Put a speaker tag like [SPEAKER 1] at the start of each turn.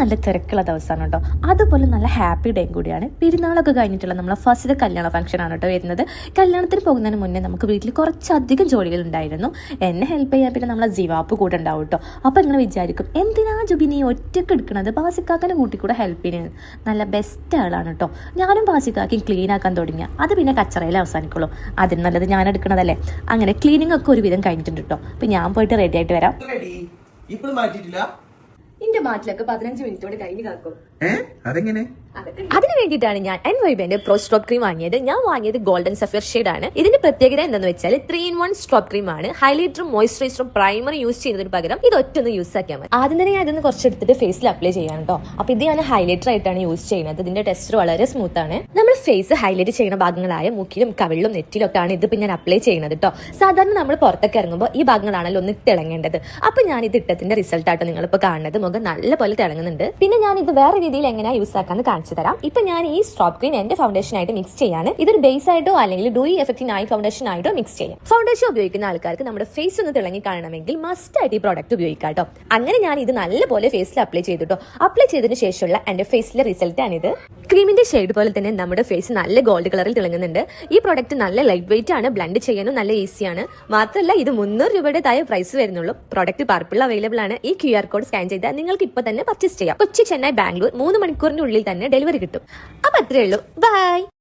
[SPEAKER 1] നല്ല തിരക്കുള്ള ദിവസമാണ് കേട്ടോ. അതുപോലെ നല്ല ഹാപ്പി ഡേയും കൂടിയാണ്. പെരുന്നാളൊക്കെ കഴിഞ്ഞിട്ടുള്ള നമ്മളെ ഫസ്റ്റ് കല്യാണ ഫംഗ്ഷനാണ് കേട്ടോ വരുന്നത്. കല്യാണത്തിന് പോകുന്നതിന് മുന്നേ നമുക്ക് വീട്ടിൽ കുറച്ചധികം ജോലികൾ ഉണ്ടായിരുന്നു. എന്നെ ഹെൽപ്പ് ചെയ്യാൻ പിന്നെ നമ്മളെ ജിവാപ്പ് കൂടെ ഉണ്ടാവും കേട്ടോ. അപ്പോൾ ഇങ്ങനെ വിചാരിക്കും, എന്തിനാ ജുബി നീ ഒറ്റയ്ക്ക് എടുക്കണത്, ബാസിക്കാക്കൻ്റെ കൂട്ടി കൂടെ ഹെൽപ്പ് ചെയ്യുന്നത്. നല്ല ബെസ്റ്റ് ആളാണ് കേട്ടോ. ഞാനും ബാസിക്കാക്കും ക്ലീൻ ആക്കാൻ തുടങ്ങിയ അത് പിന്നെ കച്ചറയിൽ അവസാനിക്കുള്ളൂ. അതിന് നല്ലത് ഞാൻ എടുക്കണതല്ലേ. അങ്ങനെ ക്ലീനിങ് ഒക്കെ ഒരുവിധം കഴിഞ്ഞിട്ടുണ്ട് കേട്ടോ. അപ്പം ഞാൻ പോയിട്ട് റെഡി ആയിട്ട് വരാം.
[SPEAKER 2] എന്റെ മാറ്റിലൊക്കെ 15 മിനിറ്റോടെ കഴിഞ്ഞ് കാക്കും.
[SPEAKER 3] അതെങ്ങനെ?
[SPEAKER 1] അതിന് വേണ്ടിയിട്ടാണ് ഞാൻ എൻവൈബിന്റെ പ്രോ സ്ട്രോപ്പ് ക്രീം വാങ്ങിയത്. ഞാൻ വാങ്ങിയത് ഗോൾഡൻ സഫയർ ഷെയ്ഡ് ആണ്. ഇതിന്റെ പ്രത്യേകത എന്താണെന്ന് വെച്ചാൽ 3-in-1 സ്ട്രോപ്പ് ക്രീം ആണ്. ഹൈലൈറ്ററും മോയ്സ്ചറൈസറും പ്രൈമറും യൂസ് ചെയ്യുന്നതിന് പകരം ഇത് ഒറ്റൊന്ന് യൂസ് ആക്കിയാൽ മതി. ആദ്യം തന്നെ ഞാൻ ഇതൊന്ന് കുറച്ചെടുത്തിട്ട് ഫേസിൽ അപ്ലൈ ചെയ്യാൻ കേട്ടോ. അപ്പൊ ഇത് ഞാൻ ഹൈലൈറ്റർ ആയിട്ടാണ് യൂസ് ചെയ്യുന്നത്. ഇതിന്റെ ടെക്സ്ചർ വളരെ സ്മൂത്ത് ആണ്. നമ്മൾ ഫേസ് ഹൈലൈറ്റ് ചെയ്യുന്ന ഭാഗങ്ങളായ മുക്കിലും കവിളിലും നെറ്റിലും ഒക്കെ ആണ് ഇതിപ്പോ ഞാൻ അപ്ലൈ ചെയ്യുന്നത് കേട്ടോ. സാധാരണ നമ്മൾ പുറത്തൊക്കെ ഇറങ്ങുമ്പോൾ ഈ ഭാഗങ്ങളാണല്ലോ ഒന്ന് തിളങ്ങേണ്ടത്. അപ്പൊ ഞാൻ ഇത് ഇട്ടതിന്റെ റിസൾട്ട് ആട്ടോ നിങ്ങളിപ്പോ കാണുന്നത്. മുഖം നല്ല പോലെ തിളങ്ങുന്നുണ്ട്. പിന്നെ ഞാൻ ഇത് വേറെ രീതിയിൽ എങ്ങനെയാ യൂസ് ആക്കാന്ന് കാണിച്ചു തരാം. ഇപ്പൊ ഞാൻ ഈ സ്ട്രോപ്പ് ക്രീം എന്റെ ഫൗണ്ടേഷൻ ആയിട്ട് മിക്സ് ചെയ്യാണ്. ഇതൊരു ബേസ് ആയിട്ടോ അല്ലെങ്കിൽ ഡൂയി എഫക്റ്റ് നൈറ്റ് ഫൗണ്ടേഷൻ ആയിട്ടോ മിക്സ് ചെയ്യാം. ഫൗണ്ടേഷൻ ഉപയോഗിക്കുന്ന ആൾക്കാർക്ക് നമ്മുടെ ഫേസ് ഒന്ന് തിളങ്ങി കാണണമെങ്കിൽ മസ്റ്റ് ആയിട്ട് ഈ പ്രോഡക്റ്റ് ഉപയോഗിക്കാം കേട്ടോ. അങ്ങനെ ഞാൻ ഇത് നല്ലപോലെ ഫേസിൽ അപ്ലൈ ചെയ്തിട്ടോ. അപ്ലൈ ചെയ്തതിന് ശേഷമുള്ള എന്റെ ഫേസിലെ റിസൾട്ട് ആണിത്. ക്രീമിന്റെ ഷെയ്ഡ് പോലെ തന്നെ നമ്മുടെ ഫേസ് നല്ല ഗോൾഡ് കളറിൽ തിളങ്ങുന്നുണ്ട്. ഈ പ്രോഡക്റ്റ് നല്ല ലൈറ്റ് വെയിറ്റ് ആണ്, ബ്ലെൻഡ് ചെയ്യാനും നല്ല ഈസിയാണ്. മാത്രമല്ല ഇത് 300 രൂപയുടെ താഴെ പ്രൈസ് വരുന്നുള്ളൂ. പ്രോഡക്റ്റ് പർപ്പിൾ അവൈലബിൾ ആണ്. ഈ QR കോഡ് സ്കാൻ ചെയ്താൽ നിങ്ങൾക്ക് ഇപ്പൊ തന്നെ പർച്ചേസ് ചെയ്യാം. കൊച്ചി, ചെന്നൈ, ബാംഗ്ലൂർ 3 മണിക്കൂറിന്റെ ഉള്ളിൽ തന്നെ ഡെലിവറി കിട്ടും. അപ്പൊ അത്രേ ഉള്ളൂ. ബൈ.